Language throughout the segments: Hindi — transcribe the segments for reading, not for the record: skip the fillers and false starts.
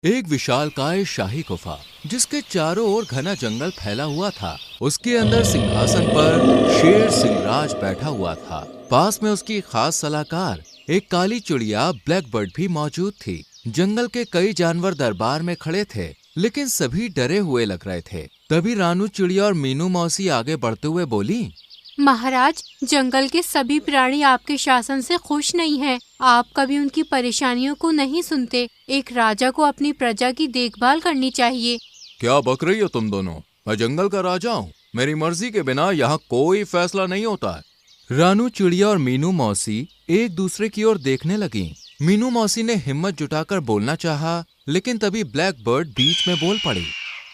एक विशालकाय शाही गुफा जिसके चारों ओर घना जंगल फैला हुआ था। उसके अंदर सिंहासन पर शेर सिंहराज बैठा हुआ था। पास में उसकी खास सलाहकार एक काली चिड़िया ब्लैक बर्ड भी मौजूद थी। जंगल के कई जानवर दरबार में खड़े थे, लेकिन सभी डरे हुए लग रहे थे। तभी रानू चिड़िया और मीनू मौसी आगे बढ़ते हुए बोली, महाराज, जंगल के सभी प्राणी आपके शासन से खुश नहीं हैं। आप कभी उनकी परेशानियों को नहीं सुनते। एक राजा को अपनी प्रजा की देखभाल करनी चाहिए। क्या बक रही हो तुम दोनों? मैं जंगल का राजा हूँ। मेरी मर्जी के बिना यहाँ कोई फैसला नहीं होता है। रानू चिड़िया और मीनू मौसी एक दूसरे की ओर देखने लगी। मीनू मौसी ने हिम्मत जुटाकर बोलना चाहा, लेकिन तभी ब्लैक बर्ड बीच में बोल पड़ी।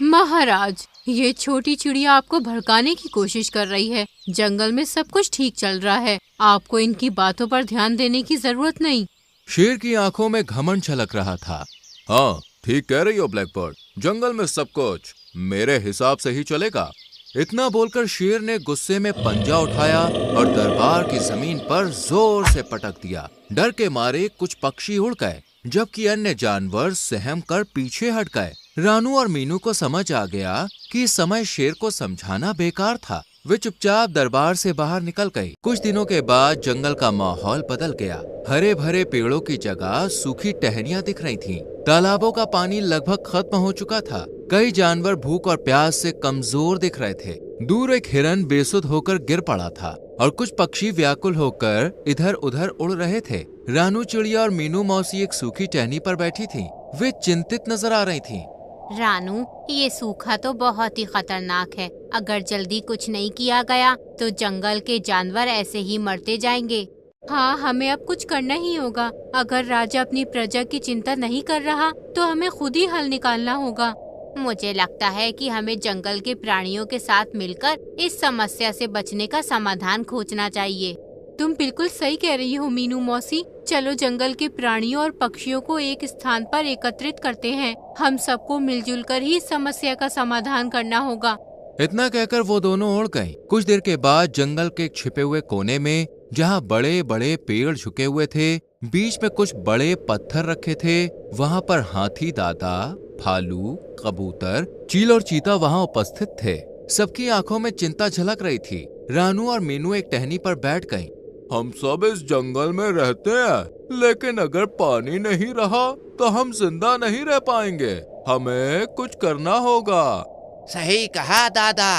महाराज, ये छोटी चिड़िया आपको भड़काने की कोशिश कर रही है। जंगल में सब कुछ ठीक चल रहा है। आपको इनकी बातों पर ध्यान देने की जरूरत नहीं। शेर की आंखों में घमंड छलक रहा था। हाँ, ठीक कह रही हो ब्लैक बर्ड। जंगल में सब कुछ मेरे हिसाब से ही चलेगा। इतना बोलकर शेर ने गुस्से में पंजा उठाया और दरबार की जमीन पर जोर से पटक दिया। डर के मारे कुछ पक्षी उड़ गए, जबकि अन्य जानवर सहम कर पीछे हट गए। रानू और मीनू को समझ आ गया कि इस समय शेर को समझाना बेकार था। वे चुपचाप दरबार से बाहर निकल गई। कुछ दिनों के बाद जंगल का माहौल बदल गया। हरे भरे पेड़ों की जगह सूखी टहनियां दिख रही थीं। तालाबों का पानी लगभग खत्म हो चुका था। कई जानवर भूख और प्यास से कमजोर दिख रहे थे। दूर एक हिरन बेसुध होकर गिर पड़ा था और कुछ पक्षी व्याकुल होकर इधर उधर उड़ रहे थे। रानू चिड़िया और मीनू मौसी एक सूखी टहनी पर बैठी थीं। वे चिंतित नजर आ रही थीं। रानू, ये सूखा तो बहुत ही खतरनाक है। अगर जल्दी कुछ नहीं किया गया तो जंगल के जानवर ऐसे ही मरते जाएंगे। हाँ, हमें अब कुछ करना ही होगा। अगर राजा अपनी प्रजा की चिंता नहीं कर रहा तो हमें खुद ही हल निकालना होगा। मुझे लगता है कि हमें जंगल के प्राणियों के साथ मिलकर इस समस्या से बचने का समाधान खोजना चाहिए। तुम बिल्कुल सही कह रही हो मीनू मौसी। चलो जंगल के प्राणियों और पक्षियों को एक स्थान पर एकत्रित करते हैं। हम सबको मिलजुल कर ही इस समस्या का समाधान करना होगा। इतना कहकर वो दोनों उड़ गईं। कुछ देर के बाद जंगल के छिपे हुए कोने में, जहाँ बड़े बड़े पेड़ झुके हुए थे, बीच में कुछ बड़े पत्थर रखे थे। वहाँ पर हाथी दादा, भालू, कबूतर, चील और चीता वहाँ उपस्थित थे। सबकी आंखों में चिंता झलक रही थी। रानू और मीनू एक टहनी पर बैठ गईं। हम सब इस जंगल में रहते हैं, लेकिन अगर पानी नहीं रहा तो हम जिंदा नहीं रह पाएंगे। हमें कुछ करना होगा। सही कहा दादा।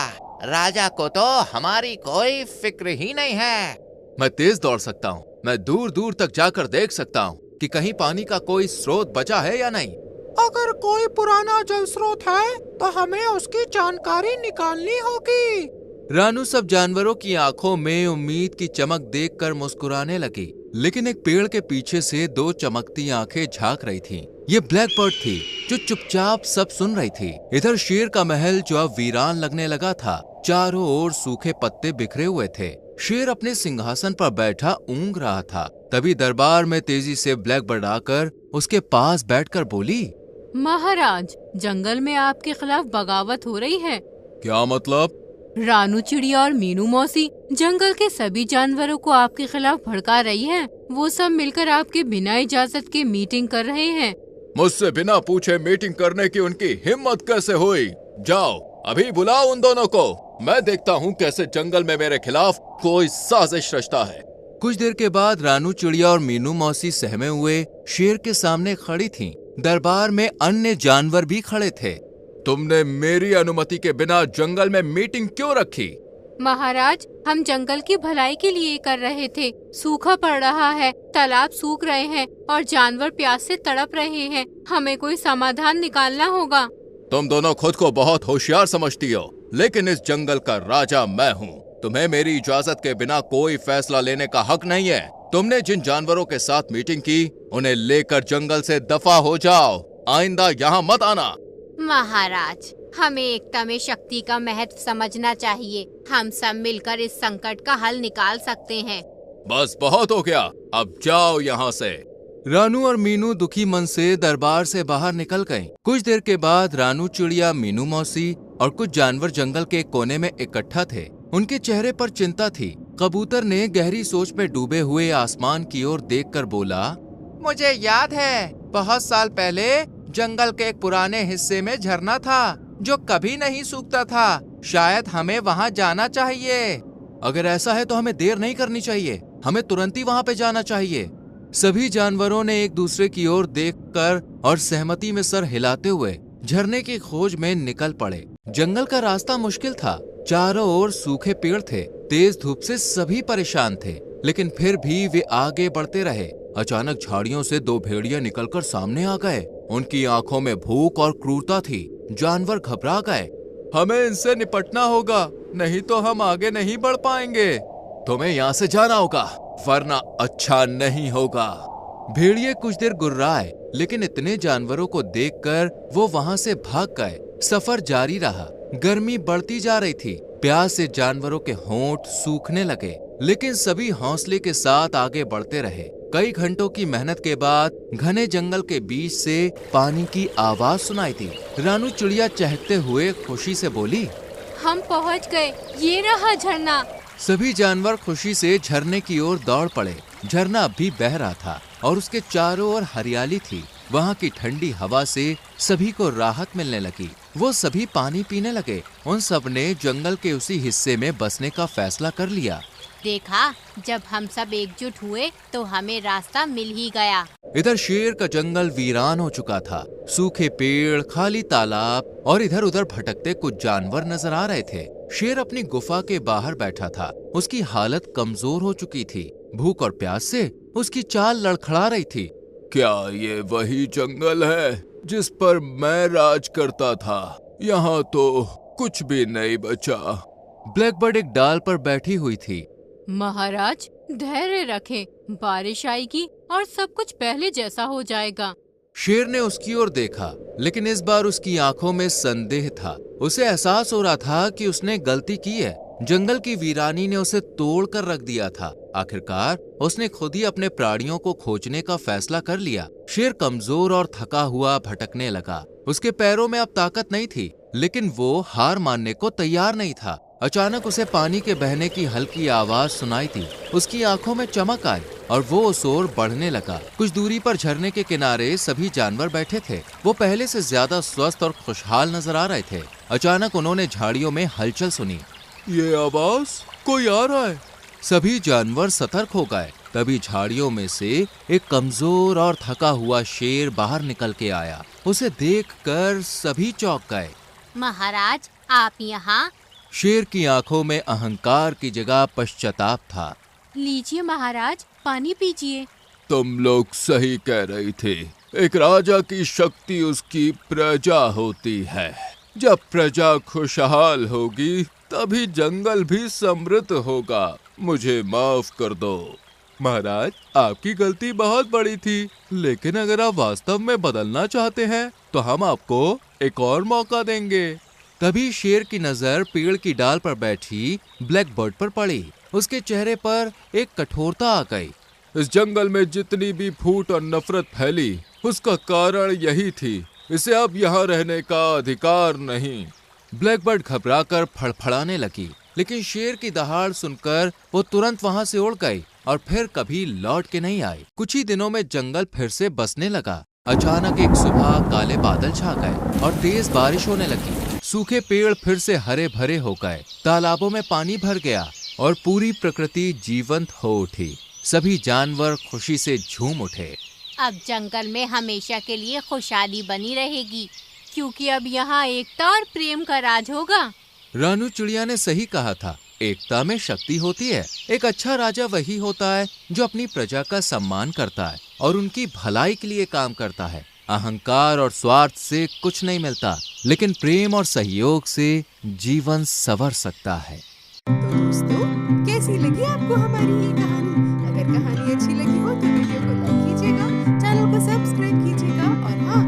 राजा को तो हमारी कोई फिक्र ही नहीं है। मैं तेज दौड़ सकता हूँ। मैं दूर दूर तक जाकर देख सकता हूँ कि कहीं पानी का कोई स्रोत बचा है या नहीं। अगर कोई पुराना जल स्रोत है तो हमें उसकी जानकारी निकालनी होगी। रानू सब जानवरों की आंखों में उम्मीद की चमक देखकर मुस्कुराने लगी। लेकिन एक पेड़ के पीछे से दो चमकती आंखें झांक रही थीं। ये ब्लैक बर्ड थी, जो चुपचाप सब सुन रही थी। इधर शेर का महल जो अब वीरान लगने लगा था। चारों ओर सूखे पत्ते बिखरे हुए थे। शेर अपने सिंहासन पर बैठा ऊँग रहा था। तभी दरबार में तेजी से ब्लैक बर्ड आकर उसके पास बैठकर बोली, महाराज, जंगल में आपके खिलाफ बगावत हो रही है। क्या मतलब? रानू चिड़िया और मीनू मौसी जंगल के सभी जानवरों को आपके खिलाफ भड़का रही हैं। वो सब मिलकर आपके बिना इजाजत के मीटिंग कर रहे हैं। मुझसे बिना पूछे मीटिंग करने की उनकी हिम्मत कैसे हुई? जाओ, अभी बुलाओ उन दोनों को। मैं देखता हूँ कैसे जंगल में मेरे खिलाफ कोई साजिश रचता है। कुछ देर के बाद रानू चिड़िया और मीनू मौसी सहमे हुए शेर के सामने खड़ी थीं। दरबार में अन्य जानवर भी खड़े थे। तुमने मेरी अनुमति के बिना जंगल में मीटिंग क्यों रखी? महाराज, हम जंगल की भलाई के लिए कर रहे थे। सूखा पड़ रहा है, तालाब सूख रहे हैं और जानवर प्यास से तड़प रहे हैं। हमें कोई समाधान निकालना होगा। तुम दोनों खुद को बहुत होशियार समझती हो, लेकिन इस जंगल का राजा मैं हूँ। तुम्हें मेरी इजाजत के बिना कोई फैसला लेने का हक नहीं है। तुमने जिन जानवरों के साथ मीटिंग की, उन्हें लेकर जंगल से दफा हो जाओ। आइंदा यहाँ मत आना। महाराज, हमें एकता में शक्ति का महत्व समझना चाहिए। हम सब मिलकर इस संकट का हल निकाल सकते हैं। बस बहुत हो गया, अब जाओ यहाँ से। रानू और मीनू दुखी मन से दरबार से बाहर निकल गईं। कुछ देर के बाद रानू चिड़िया, मीनू मौसी और कुछ जानवर जंगल के कोने में इकट्ठा थे। उनके चेहरे पर चिंता थी। कबूतर ने गहरी सोच में डूबे हुए आसमान की ओर देखकर बोला, मुझे याद है, बहुत साल पहले जंगल के एक पुराने हिस्से में झरना था जो कभी नहीं सूखता था। शायद हमें वहाँ जाना चाहिए। अगर ऐसा है तो हमें देर नहीं करनी चाहिए। हमें तुरंत ही वहाँ पे जाना चाहिए। सभी जानवरों ने एक दूसरे की ओर देखकर और सहमति में सर हिलाते हुए झरने की खोज में निकल पड़े। जंगल का रास्ता मुश्किल था। चारों ओर सूखे पेड़ थे। तेज धूप से सभी परेशान थे, लेकिन फिर भी वे आगे बढ़ते रहे। अचानक झाड़ियों से दो भेड़िया निकलकर सामने आ गए। उनकी आंखों में भूख और क्रूरता थी। जानवर घबरा गए। हमें इनसे निपटना होगा, नहीं तो हम आगे नहीं बढ़ पाएंगे। तुम्हें यहाँ से जाना होगा, वरना अच्छा नहीं होगा। भेड़िए कुछ देर गुर्राए, लेकिन इतने जानवरों को देखकर वो वहाँ से भाग गए। सफर जारी रहा। गर्मी बढ़ती जा रही थी। प्यास से जानवरों के होंठ सूखने लगे, लेकिन सभी हौसले के साथ आगे बढ़ते रहे। कई घंटों की मेहनत के बाद घने जंगल के बीच से पानी की आवाज सुनाई दी। रानू चिड़िया चहकते हुए खुशी से बोली, हम पहुंच गए, ये रहा झरना। सभी जानवर खुशी से झरने की ओर दौड़ पड़े। झरना अब भी बह रहा था और उसके चारों ओर हरियाली थी। वहाँ की ठंडी हवा से सभी को राहत मिलने लगी। वो सभी पानी पीने लगे। उन सब ने जंगल के उसी हिस्से में बसने का फैसला कर लिया। देखा, जब हम सब एकजुट हुए तो हमें रास्ता मिल ही गया। इधर शेर का जंगल वीरान हो चुका था। सूखे पेड़, खाली तालाब और इधर उधर भटकते कुछ जानवर नजर आ रहे थे। शेर अपनी गुफा के बाहर बैठा था। उसकी हालत कमजोर हो चुकी थी। भूख और प्यास से उसकी चाल लड़खड़ा रही थी। क्या ये वही जंगल है जिस पर मैं राज करता था? यहाँ तो कुछ भी नहीं बचा। ब्लैकबर्ड एक डाल पर बैठी हुई थी। महाराज, धैर्य रखें, बारिश आएगी और सब कुछ पहले जैसा हो जाएगा। शेर ने उसकी ओर देखा, लेकिन इस बार उसकी आंखों में संदेह था। उसे एहसास हो रहा था कि उसने गलती की है। जंगल की वीरानी ने उसे तोड़ कर रख दिया था। आखिरकार उसने खुद ही अपने प्राणियों को खोजने का फैसला कर लिया। शेर कमजोर और थका हुआ भटकने लगा। उसके पैरों में अब ताकत नहीं थी, लेकिन वो हार मानने को तैयार नहीं था। अचानक उसे पानी के बहने की हल्की आवाज सुनाई थी। उसकी आंखों में चमक आई और वो उस ओर बढ़ने लगा। कुछ दूरी पर झरने के किनारे सभी जानवर बैठे थे। वो पहले से ज्यादा स्वस्थ और खुशहाल नजर आ रहे थे। अचानक उन्होंने झाड़ियों में हलचल सुनी। ये आवाज, कोई आ रहा है। सभी जानवर सतर्क हो गए। तभी झाड़ियों में से एक कमजोर और थका हुआ शेर बाहर निकल के आया। उसे देखकर सभी चौंक गए। महाराज, आप यहाँ? शेर की आंखों में अहंकार की जगह पश्चाताप था। लीजिए महाराज, पानी पीजिए। तुम लोग सही कह रही थी। एक राजा की शक्ति उसकी प्रजा होती है। जब प्रजा खुशहाल होगी तभी जंगल भी समृद्ध होगा। मुझे माफ कर दो। महाराज, आपकी गलती बहुत बड़ी थी, लेकिन अगर आप वास्तव में बदलना चाहते हैं तो हम आपको एक और मौका देंगे। तभी शेर की नजर पेड़ की डाल पर बैठी ब्लैकबर्ड पर पड़ी। उसके चेहरे पर एक कठोरता आ गई। इस जंगल में जितनी भी फूट और नफरत फैली, उसका कारण यही थी। इसे अब यहाँ रहने का अधिकार नहीं। ब्लैकबर्ड घबराकर फड़फड़ाने लगी, लेकिन शेर की दहाड़ सुनकर वो तुरंत वहाँ से उड़ गई और फिर कभी लौट के नहीं आई। कुछ ही दिनों में जंगल फिर से बसने लगा। अचानक एक सुबह काले बादल छा गए और तेज बारिश होने लगी। सूखे पेड़ फिर से हरे भरे हो गए। तालाबों में पानी भर गया और पूरी प्रकृति जीवंत हो उठी। सभी जानवर खुशी से झूम उठे। अब जंगल में हमेशा के लिए खुशहाली बनी रहेगी, क्योंकि अब यहाँ एकता और प्रेम का राज होगा। रानू चिड़िया ने सही कहा था। एकता में शक्ति होती है। एक अच्छा राजा वही होता है जो अपनी प्रजा का सम्मान करता है और उनकी भलाई के लिए काम करता है। अहंकार और स्वार्थ से कुछ नहीं मिलता, लेकिन प्रेम और सहयोग से जीवन संवर सकता है। तो दोस्तों, कैसी लगी आपको हमारी ये कहानी? अगर कहानी अच्छी लगी हो तो वीडियो को लाइक कीजिएगा, चैनल को सब्सक्राइब कीजिएगा और हाँ,